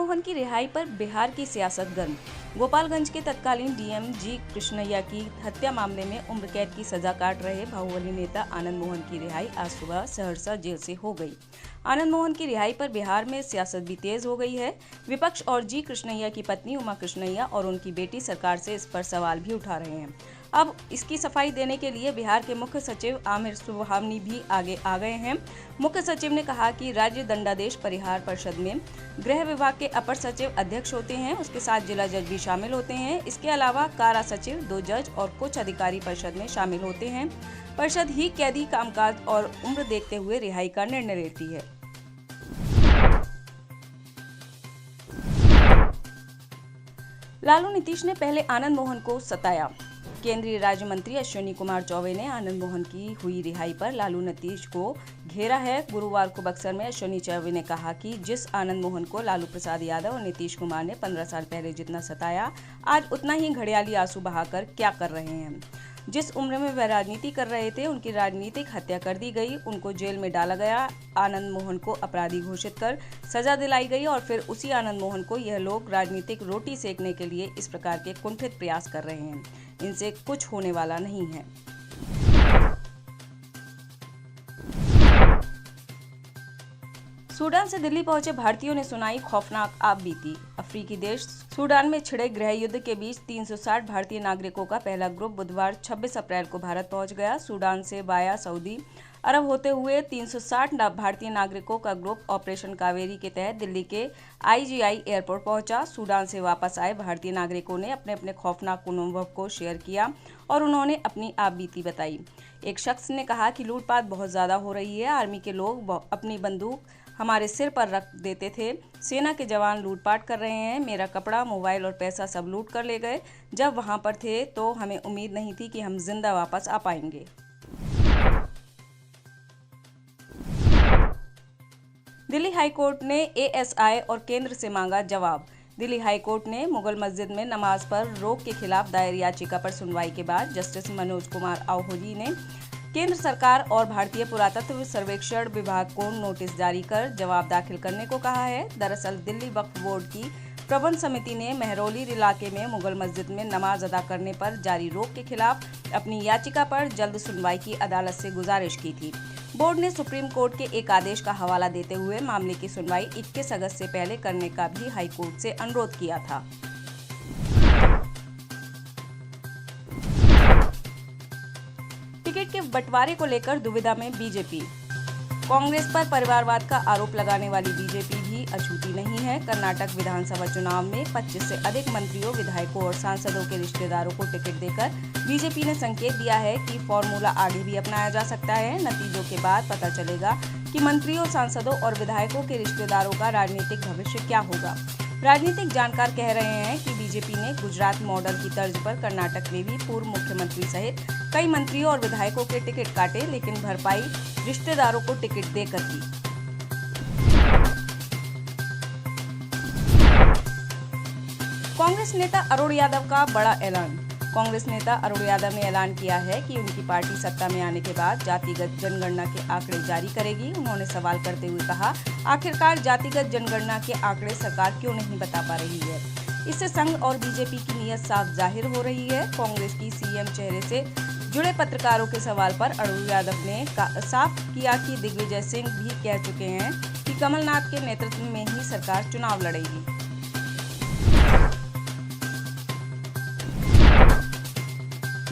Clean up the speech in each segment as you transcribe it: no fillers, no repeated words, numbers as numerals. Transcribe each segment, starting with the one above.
मोहन की रिहाई पर बिहार की सियासत गर्म। गोपालगंज के तत्कालीन डीएम जी कृष्णैया की हत्या मामले में उम्र कैद की सजा काट रहे बाहुबली नेता आनंद मोहन की रिहाई आज सुबह सहरसा जेल से हो गई। आनंद मोहन की रिहाई पर बिहार में सियासत भी तेज हो गई है। विपक्ष और जी कृष्णैया की पत्नी उमा कृष्णैया और उनकी बेटी सरकार से इस पर सवाल भी उठा रहे हैं। अब इसकी सफाई देने के लिए बिहार के मुख्य सचिव आमिर सुबहानी भी आगे आ गए हैं। मुख्य सचिव ने कहा कि राज्य दंडादेश परिहार परिषद में गृह विभाग के अपर सचिव अध्यक्ष होते हैं, उसके साथ जिला जज भी शामिल होते हैं। इसके अलावा कारा सचिव, 2 जज और कुछ अधिकारी परिषद में शामिल होते हैं। परिषद ही कैदी कामकाज और उम्र देखते हुए रिहाई का निर्णय लेती है। लालू नीतीश ने पहले आनंद मोहन को सताया। केंद्रीय राज्य मंत्री अश्विनी कुमार चौबे ने आनंद मोहन की हुई रिहाई पर लालू नीतीश को घेरा है। गुरुवार को बक्सर में अश्विनी चौबे ने कहा कि जिस आनंद मोहन को लालू प्रसाद यादव और नीतीश कुमार ने 15 साल पहले जितना सताया, आज उतना ही घड़ियाली आंसू बहाकर क्या कर रहे हैं। जिस उम्र में वह राजनीति कर रहे थे, उनकी राजनीतिक हत्या कर दी गई, उनको जेल में डाला गया। आनंद मोहन को अपराधी घोषित कर सजा दिलाई गई और फिर उसी आनंद मोहन को यह लोग राजनीतिक रोटी सेकने के लिए इस प्रकार के कुंठित प्रयास कर रहे हैं। इनसे कुछ होने वाला नहीं है। सूडान से दिल्ली पहुंचे भारतीयों ने सुनाई खौफनाक आप बीती। अफ्रीकी देश सूडान में छिड़े गृह युद्ध के बीच 360 भारतीय नागरिकों का पहला ग्रुप बुधवार 26 अप्रैल को भारत पहुंच गया। सूडान से वाया सऊदी अरब होते हुए 360 भारतीय नागरिकों का ग्रुप ऑपरेशन कावेरी के तहत दिल्ली के IGI एयरपोर्ट पहुंचा। सूडान से वापस आए भारतीय नागरिकों ने अपने अपने खौफनाक अनुभव को शेयर किया और उन्होंने अपनी आप बीती बताई। एक शख्स ने कहा कि लूटपाट बहुत ज्यादा हो रही है। आर्मी के लोग अपनी बंदूक हमारे सिर पर रख देते थे। सेना के जवान लूटपाट कर रहे हैं। मेरा कपड़ा, मोबाइल और पैसा सब लूट कर ले गए। जब वहां पर थे तो हमें उम्मीद नहीं थी कि हम जिंदा वापस आ पाएंगे। दिल्ली हाईकोर्ट ने ASI और केंद्र से मांगा जवाब। दिल्ली हाईकोर्ट ने मुगल मस्जिद में नमाज पर रोक के खिलाफ दायर याचिका पर सुनवाई के बाद जस्टिस मनोज कुमार आहोजी ने केंद्र सरकार और भारतीय पुरातत्व सर्वेक्षण विभाग को नोटिस जारी कर जवाब दाखिल करने को कहा है। दरअसल दिल्ली वक्फ बोर्ड की प्रबंध समिति ने मेहरौली इलाके में मुगल मस्जिद में नमाज अदा करने पर जारी रोक के खिलाफ अपनी याचिका पर जल्द सुनवाई की अदालत से गुजारिश की थी। बोर्ड ने सुप्रीम कोर्ट के एक आदेश का हवाला देते हुए मामले की सुनवाई 21 अगस्त से पहले करने का भी हाईकोर्ट से अनुरोध किया था। टिकट के बंटवारे को लेकर दुविधा में बीजेपी। कांग्रेस पर परिवारवाद का आरोप लगाने वाली बीजेपी भी अछूती नहीं है। कर्नाटक विधानसभा चुनाव में 25 से अधिक मंत्रियों, विधायकों और सांसदों के रिश्तेदारों को टिकट देकर बीजेपी ने संकेत दिया है कि फॉर्मूला आगे भी अपनाया जा सकता है। नतीजों के बाद पता चलेगा कि मंत्रियों, सांसदों और विधायकों के रिश्तेदारों का राजनीतिक भविष्य क्या होगा। राजनीतिक जानकार कह रहे हैं कि बीजेपी ने गुजरात मॉडल की तर्ज पर कर्नाटक में भी पूर्व मुख्यमंत्री सहित कई मंत्रियों और विधायकों के टिकट काटे, लेकिन भरपाई रिश्तेदारों को टिकट देकर की। कांग्रेस नेता अरुण यादव का बड़ा ऐलान। कांग्रेस नेता अरुण यादव ने ऐलान किया है कि उनकी पार्टी सत्ता में आने के बाद जातिगत जनगणना के आंकड़े जारी करेगी। उन्होंने सवाल करते हुए कहा, आखिरकार जातिगत जनगणना के आंकड़े सरकार क्यों नहीं बता पा रही है। इससे संघ और बीजेपी की नीयत साफ जाहिर हो रही है। कांग्रेस की CM चेहरे से जुड़े पत्रकारों के सवाल पर अरुण यादव ने साफ किया कि दिग्विजय सिंह भी कह चुके हैं कि कमलनाथ के नेतृत्व में ही सरकार चुनाव लड़ेगी।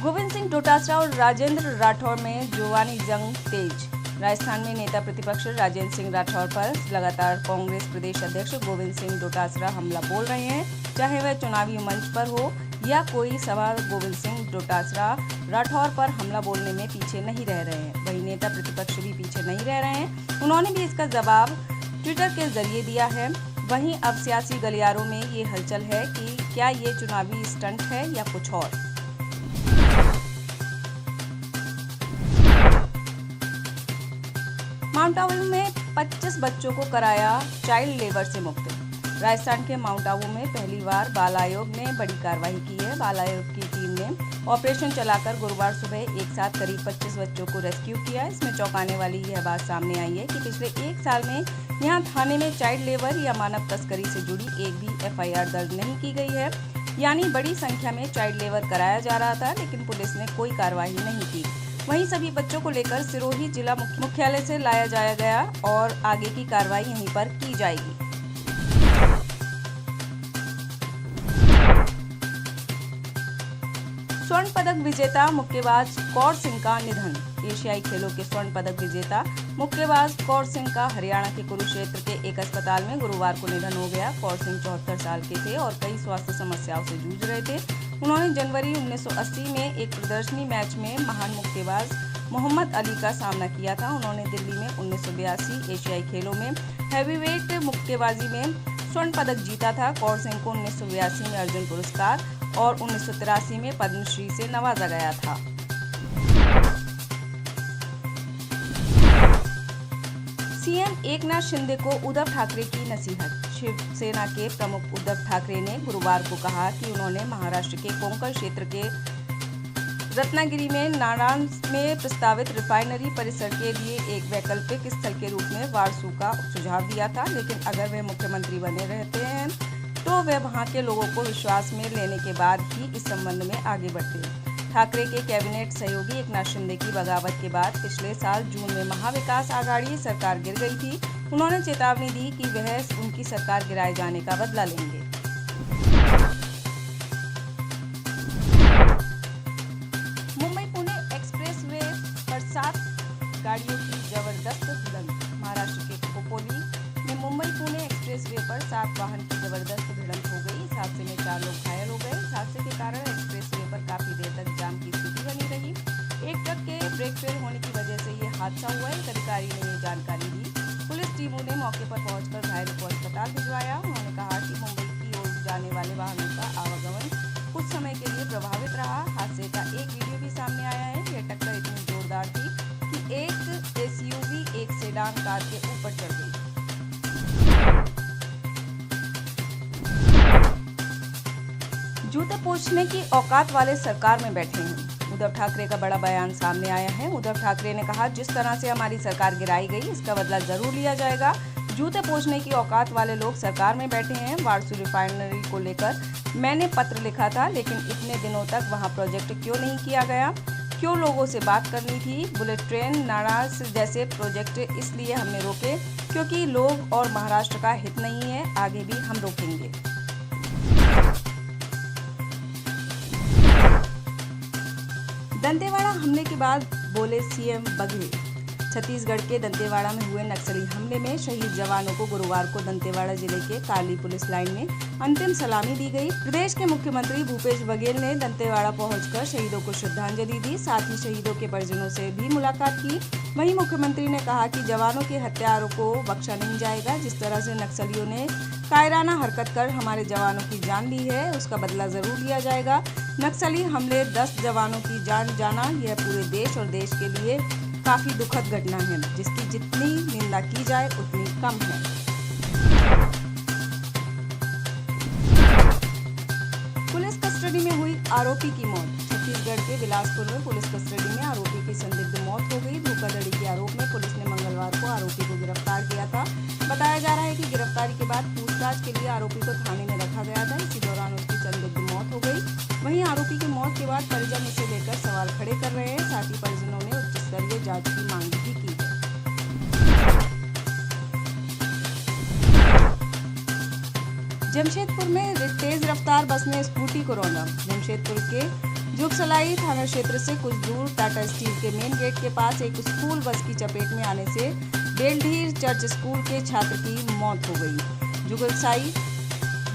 गोविंद सिंह डोटासरा और राजेंद्र राठौर में जुबानी जंग तेज। राजस्थान में नेता प्रतिपक्ष राजेंद्र सिंह राठौर पर लगातार कांग्रेस प्रदेश अध्यक्ष गोविंद सिंह डोटासरा हमला बोल रहे हैं, चाहे वह चुनावी मंच पर हो या कोई सभा। गोविंद सिंह डोटासरा राठौर पर हमला बोलने में पीछे नहीं रह रहे हैं। वहीं नेता प्रतिपक्ष भी पीछे नहीं रह रहे हैं। उन्होंने भी इसका जवाब ट्विटर के जरिए दिया है। वहीं अब सियासी गलियारों में ये हलचल है कि क्या ये चुनावी स्टंट है या कुछ और। माउंट आबू में 25 बच्चों को कराया चाइल्ड लेबर से मुक्त। राजस्थान के माउंट आबू में पहली बार बाल आयोग ने बड़ी कार्रवाई की है। बाल आयोग की टीम ने ऑपरेशन चलाकर गुरुवार सुबह एक साथ करीब 25 बच्चों को रेस्क्यू किया। इसमें चौंकाने वाली यह बात सामने आई है कि पिछले 1 साल में यहां थाने में चाइल्ड लेबर या मानव तस्करी से जुड़ी एक भी FIR दर्ज नहीं की गई है। यानी बड़ी संख्या में चाइल्ड लेबर कराया जा रहा था, लेकिन पुलिस ने कोई कार्रवाई नहीं की। वहीं सभी बच्चों को लेकर सिरोही जिला मुख्यालय से लाया जाया गया और आगे की कार्रवाई यहीं पर की जाएगी। स्वर्ण पदक विजेता मुक्केबाज कौर सिंह का निधन। एशियाई खेलों के स्वर्ण पदक विजेता मुक्केबाज कौर सिंह का हरियाणा के कुरुक्षेत्र के एक अस्पताल में गुरुवार को निधन हो गया। कौर सिंह 74 साल के थे और कई स्वास्थ्य समस्याओं से जूझ रहे थे। उन्होंने जनवरी 1980 में एक प्रदर्शनी मैच में महान मुक्केबाज मोहम्मद अली का सामना किया था। उन्होंने दिल्ली में 1982 एशियाई खेलों में हैवीवेट मुक्केबाजी में स्वर्ण पदक जीता था। कौर सिंह को 1982 में अर्जुन पुरस्कार और 1983 में पद्मश्री से नवाजा गया था। सीएम एकनाथ शिंदे को उद्धव ठाकरे की नसीहत। शिवसेना के प्रमुख उद्धव ठाकरे ने गुरुवार को कहा कि उन्होंने महाराष्ट्र के कोंकण क्षेत्र के रत्नागिरी में नारायण में प्रस्तावित रिफाइनरी परिसर के लिए एक वैकल्पिक स्थल के रूप में वारसू का सुझाव दिया था, लेकिन अगर वे मुख्यमंत्री बने रहते हैं तो वे वहां के लोगों को विश्वास में लेने के बाद ही इस संबंध में आगे बढ़ते। ठाकरे के कैबिनेट सहयोगी एकनाथ शिंदे की बगावत के बाद पिछले साल जून में महाविकास आघाड़ी सरकार गिर गई थी। उन्होंने चेतावनी दी कि वह उनकी सरकार गिराए जाने का बदला लेंगे। मुंबई पुणे एक्सप्रेसवे पर 7 गाड़ियों की जबरदस्त भिड़ंत। महाराष्ट्र के खोपोली में मुंबई पुणे एक्सप्रेसवे पर 7 वाहन की जबरदस्त भिड़ंत हो गई। इस हादसे में 4 लोग घायल हो गए। इस हादसे के कारण एक्सप्रेसवे पर काफी देर तक जाम की स्थिति बनी रही। एक ट्रक के ब्रेक फेल होने की वजह से ये हादसा हुआ। एक अधिकारी ने ये जानकारी दी। पुलिस टीमों ने मौके पर पहुंचकर घायलों को अस्पताल भिजवाया। उन्होंने कहा कि मुंबई की ओर जाने वाले वाहनों का आवागमन कुछ समय के लिए प्रभावित रहा। हादसे का एक वीडियो भी सामने आया है। यह टक्कर इतनी जोरदार थी कि एक SUV एक सेडान कार के ऊपर चढ़ गई। जूते पोंछने की औकात वाले सरकार में बैठे हैं। उद्धव ठाकरे का बड़ा बयान सामने आया है। उद्धव ठाकरे ने कहा, जिस तरह से हमारी सरकार गिराई गई इसका बदला जरूर लिया जाएगा। जूते पोंछने की औकात वाले लोग सरकार में बैठे हैं। वारसू रिफाइनरी को लेकर मैंने पत्र लिखा था, लेकिन इतने दिनों तक वहां प्रोजेक्ट क्यों नहीं किया गया? क्यों लोगों से बात करनी थी? बुलेट ट्रेन, नाराज जैसे प्रोजेक्ट इसलिए हमने रोके क्योंकि लोग और महाराष्ट्र का हित नहीं है। आगे भी हम रोकेंगे। दंतेवाड़ा हमले के बाद बोले CM बघेल। छत्तीसगढ़ के दंतेवाड़ा में हुए नक्सली हमले में शहीद जवानों को गुरुवार को दंतेवाड़ा जिले के काली पुलिस लाइन में अंतिम सलामी दी गई। प्रदेश के मुख्यमंत्री भूपेश बघेल ने दंतेवाड़ा पहुंचकर शहीदों को श्रद्धांजलि दी। साथ ही शहीदों के परिजनों से भी मुलाकात की। वहीं मुख्यमंत्री ने कहा कि जवानों के हत्यारों को बख्शा नहीं जाएगा। जिस तरह से नक्सलियों ने कायराना हरकत कर हमारे जवानों की जान ली है, उसका बदला जरूर लिया जाएगा। नक्सली हमले 10 जवानों की जान जाना यह पूरे देश और देश के लिए काफी दुखद घटना है, जिसकी जितनी निंदा की जाए उतनी कम है। पुलिस कस्टडी में हुई आरोपी की मौत। छत्तीसगढ़ के बिलासपुर में पुलिस कस्टडी में आरोपी की संदिग्ध मौत हो गई। धोखाधड़ी के आरोप में पुलिस ने मंगलवार को आरोपी को गिरफ्तार किया था। बताया जा रहा है कि गिरफ्तारी के बाद पूछताछ के लिए आरोपी को थाने में रखा गया था। इसी दौरान उसकी संदिग्ध मौत हो गई। वहीं आरोपी की मौत के बाद परिजन इसे लेकर सवाल खड़े कर रहे हैं। साथ ही परिजनों ने उच्च स्तरीय जांच की मांग भी की है। जमशेदपुर में तेज रफ्तार बस ने स्कूटी को रौंदा। जमशेदपुर के जुगसलाई थाना क्षेत्र से कुछ दूर टाटा स्टील के मेन गेट के पास एक स्कूल बस की चपेट में आने से बेलढीर चर्च स्कूल के छात्र की मौत हो गई।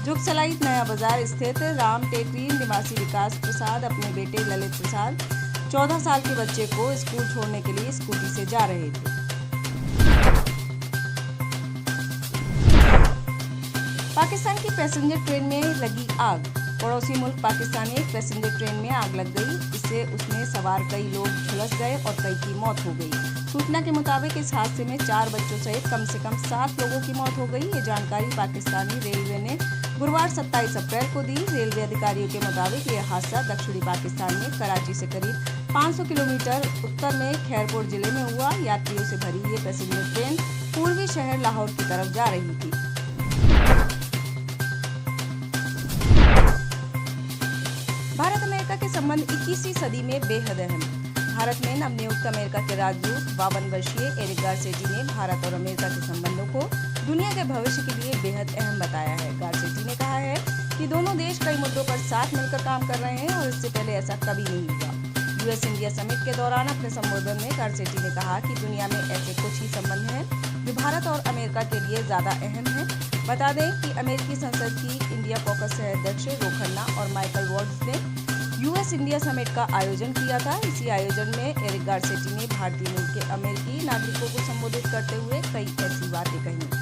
जुगसलाई नया बाजार स्थित राम टेकरी निवासी विकास प्रसाद अपने बेटे ललित प्रसाद 14 साल के बच्चे को स्कूल छोड़ने के लिए स्कूटी से जा रहे थे। पाकिस्तान की पैसेंजर ट्रेन में लगी आग। पड़ोसी मुल्क पाकिस्तान में एक पैसेंजर ट्रेन में आग लग गई। इससे उसमें सवार कई लोग झुलस गए और कई की मौत हो गई। सूचना के मुताबिक इस हादसे में 4 बच्चों सहित कम से कम 7 लोगों की मौत हो गई। ये जानकारी पाकिस्तानी रेलवे ने गुरुवार 27 अप्रैल को दी। रेलवे अधिकारियों के मुताबिक यह हादसा दक्षिणी पाकिस्तान में कराची से करीब 500 किलोमीटर उत्तर में खैरपुर जिले में हुआ। यात्रियों से भरी ये पैसेंजर ट्रेन पूर्वी शहर लाहौर की तरफ जा रही थी। भारत अमेरिका के संबंध 21वीं सदी में बेहद अहम। भारत में नवनियुक्त अमेरिका के राजदूत 52 वर्षीय एरिक गारसेटी ने भारत और अमेरिका के संबंधों को दुनिया के भविष्य के लिए बेहद अहम बताया है। गारसेटी ने कहा है कि दोनों देश कई मुद्दों पर साथ मिलकर काम कर रहे हैं और इससे पहले ऐसा कभी नहीं हुआ। यूएस इंडिया समिट के दौरान अपने संबोधन में गारसेटी ने कहा कि दुनिया में ऐसे कुछ ही संबंध हैं जो भारत और अमेरिका के लिए ज्यादा अहम है। बता दें कि अमेरिकी संसद की इंडिया कॉकस से अध्यक्ष रो खन्ना और माइकल वॉल्ट्ज ने यूएस इंडिया समिट का आयोजन किया था। इसी आयोजन में एरिक गारसेटी ने भारतीय मूल के अमेरिकी नागरिकों को संबोधित करते हुए कई ऐसी बातें कही।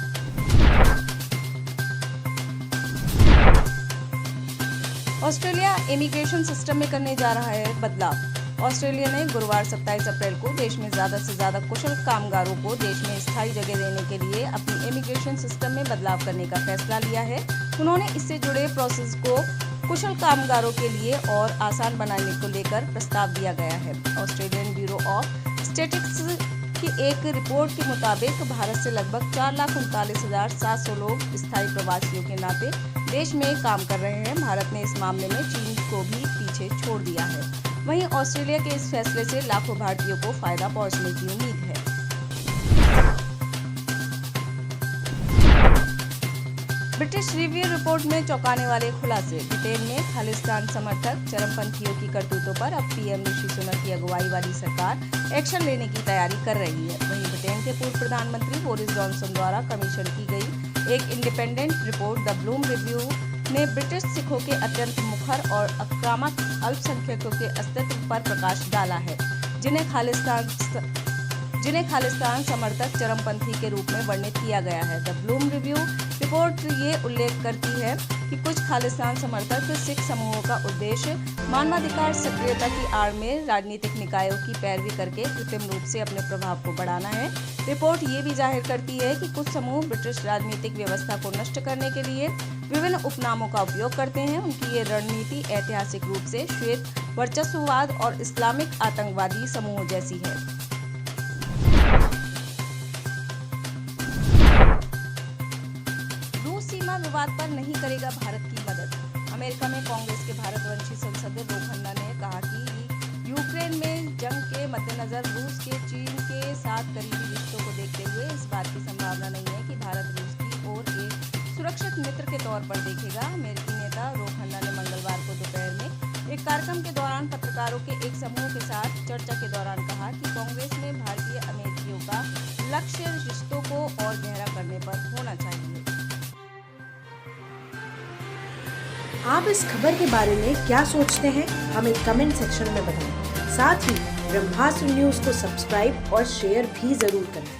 ऑस्ट्रेलिया इमिग्रेशन सिस्टम में करने जा रहा है बदलाव। ऑस्ट्रेलिया ने गुरुवार 27 अप्रैल को देश में ज्यादा से ज्यादा कुशल कामगारों को देश में स्थायी जगह देने के लिए अपनी इमिग्रेशन सिस्टम में बदलाव करने का फैसला लिया है। उन्होंने इससे जुड़े प्रोसेस को कुशल कामगारों के लिए और आसान बनाने को लेकर प्रस्ताव दिया गया है। ऑस्ट्रेलियन ब्यूरो ऑफ स्टैटिस्टिक्स की एक रिपोर्ट के मुताबिक भारत से लगभग 4,39,700 लोग स्थायी प्रवासियों के नाते देश में काम कर रहे हैं। भारत ने इस मामले में चीन को भी पीछे छोड़ दिया है। वहीं ऑस्ट्रेलिया के इस फैसले से लाखों भारतीयों को फायदा पहुंचने की उम्मीद है। ब्रिटिश रिव्यू रिपोर्ट में चौंकाने वाले खुलासे। ब्रिटेन में खालिस्तान समर्थक चरमपंथियों की करतूतों पर अब पीएम ऋषि सुनक की अगुवाई वाली सरकार एक्शन लेने की तैयारी कर रही है। वहीं ब्रिटेन के पूर्व प्रधानमंत्री बोरिस जॉनसन द्वारा कमीशन की गई एक independent report the Bloom review ने ब्रिटिश सिखों के अत्यंत मुखर और आक्रामक अल्पसंख्यकों के अस्तित्व पर प्रकाश डाला है, जिन्हें खालिस्तान समर्थक चरमपंथी के रूप में वर्णित किया गया है। द ब्लूम रिव्यू रिपोर्ट ये उल्लेख करती है कि कुछ खालिस्तान समर्थक सिख समूहों का उद्देश्य मानवाधिकार सक्रियता की आड़ में राजनीतिक निकायों की पैरवी करके कृत्रिम रूप से अपने प्रभाव को बढ़ाना है। रिपोर्ट ये भी जाहिर करती है कि कुछ समूह ब्रिटिश राजनीतिक व्यवस्था को नष्ट करने के लिए विभिन्न उपनामों का उपयोग करते हैं। उनकी ये रणनीति ऐतिहासिक रूप से श्वेत वर्चस्ववाद और इस्लामिक आतंकवादी समूहों जैसी है। सीमा विवाद पर नहीं करेगा भारत की मदद। अमेरिका में कांग्रेस के भारतवंशी सांसद रो खन्ना ने कहा कि यूक्रेन में जंग के मद्देनजर रूस के चीन के साथ करीबी रिश्तों को देखते हुए इस बात की संभावना नहीं है कि भारत रूस की ओर एक सुरक्षित मित्र के तौर पर देखेगा। अमेरिकी नेता रो खन्ना ने मंगलवार को दोपहर में एक कार्यक्रम के दौरान पत्रकारों के एक समूह के साथ चर्चा के दौरान कहा कि कांग्रेस में भारतीय अमेरिकियों का लक्ष्य रिश्तों को और गहरा करने पर होना चाहिए। आप इस खबर के बारे में क्या सोचते हैं, हमें कमेंट सेक्शन में बताएं। साथ ही ब्रह्मास्त्र न्यूज को सब्सक्राइब और शेयर भी जरूर करें।